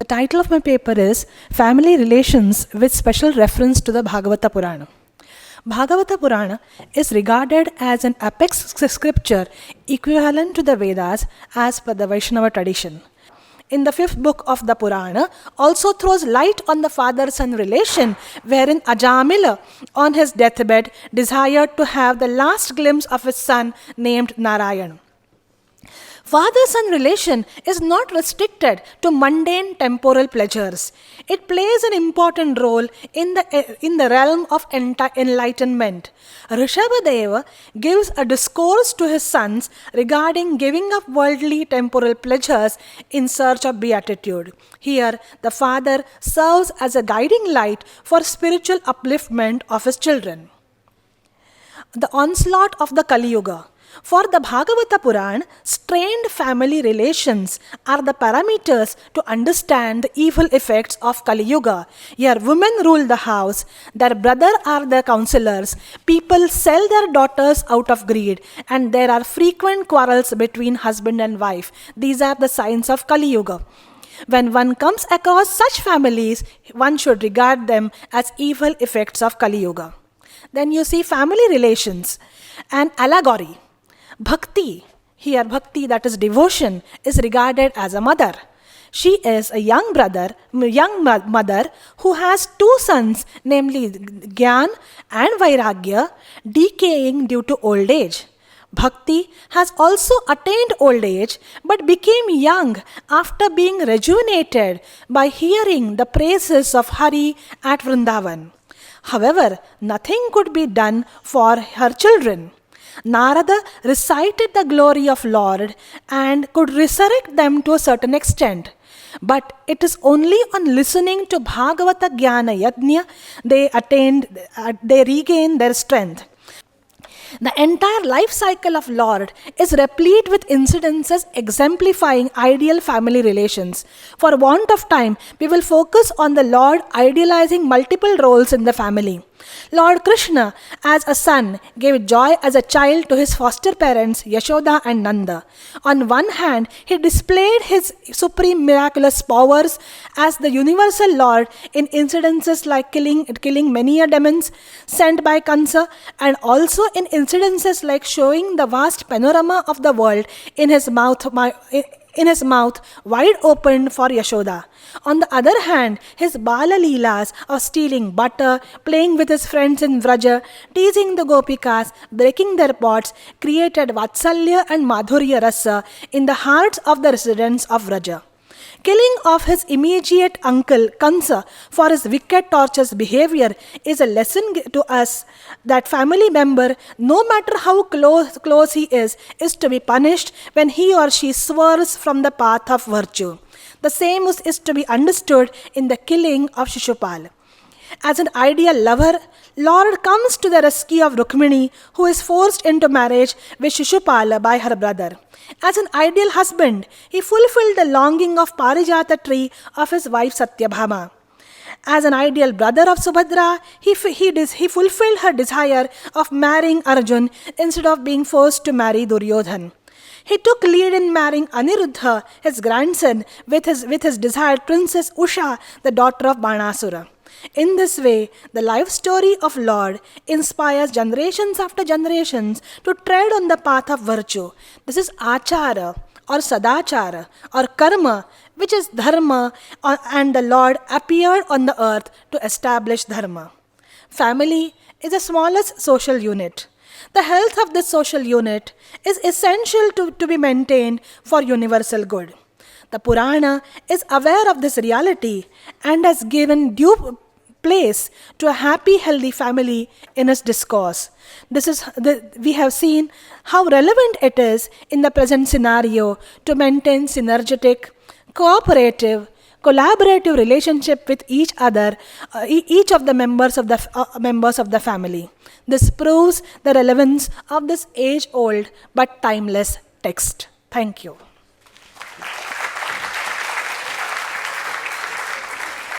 title of my paper is Family Relations with special reference to the Bhagavata Purana. Bhagavata Purana is regarded as an apex scripture equivalent to the Vedas as per the Vaishnava tradition. In the fifth book of the Purana also throws light on the father-son relation, wherein Ajamila on his deathbed desired to have the last glimpse of his son named Narayan. Father-son relation is not restricted to mundane temporal pleasures. It plays an important role in the realm of enlightenment. Rishabhadeva gives a discourse to his sons regarding giving up worldly temporal pleasures in search of beatitude. Here, the father serves as a guiding light for spiritual upliftment of his children. The onslaught of the Kali Yuga. For the Bhagavata Purana, strained family relations are the parameters to understand the evil effects of Kali Yuga. Here, women rule the house, their brother are their counselors, people sell their daughters out of greed, and there are frequent quarrels between husband and wife. These are the signs of Kali Yuga. When one comes across such families, one should regard them as evil effects of Kali Yuga. Then you see family relations, an allegory. Bhakti, here Bhakti, that is devotion, is regarded as a mother. She is a young mother who has two sons, namely Gyan and Vairagya, decaying due to old age. Bhakti has also attained old age but became young after being rejuvenated by hearing the praises of Hari at Vrindavan. However, nothing could be done for her children. Narada recited the glory of Lord and could resurrect them to a certain extent. But it is only on listening to Bhagavata Jnana Yajna they regain their strength. The entire life cycle of Lord is replete with incidences exemplifying ideal family relations. For want of time, we will focus on the Lord idealizing multiple roles in the family. Lord Krishna, as a son, gave joy as a child to his foster parents Yashoda and Nanda. On one hand, he displayed his supreme miraculous powers as the universal Lord in incidences like killing many demons sent by Kansa, and also in incidences like showing the vast panorama of the world in his mouth wide open for Yashoda. On the other hand, his Bala Leelas of stealing butter, playing with his friends in Vraja, teasing the Gopikas, breaking their pots, created Vatsalya and Madhurya Rasa in the hearts of the residents of Vraja. Killing of his immediate uncle Kansa for his wicked torturous behavior is a lesson to us that family member, no matter how close he is to be punished when he or she swerves from the path of virtue. The same is to be understood in the killing of Shishupal. As an ideal lover, Lord comes to the rescue of Rukmini, who is forced into marriage with Shishupala by her brother. As an ideal husband, he fulfilled the longing of Parijata tree of his wife Satyabhama. As an ideal brother of Subhadra, he fulfilled her desire of marrying Arjun instead of being forced to marry Duryodhan. He took lead in marrying Aniruddha, his grandson, with his desired princess Usha, the daughter of Banasura. In this way, the life story of Lord inspires generations after generations to tread on the path of virtue. This is Achara or Sadachara or Karma, which is Dharma, and the Lord appeared on the earth to establish Dharma. Family is the smallest social unit. The health of this social unit is essential to be maintained for universal good. The Purana is aware of this reality and has given due place to a happy, healthy family in its discourse. We have seen how relevant it is in the present scenario to maintain synergetic, cooperative, collaborative relationship with each other, each of the members of the family. This proves the relevance of this age-old but timeless text. Thank you.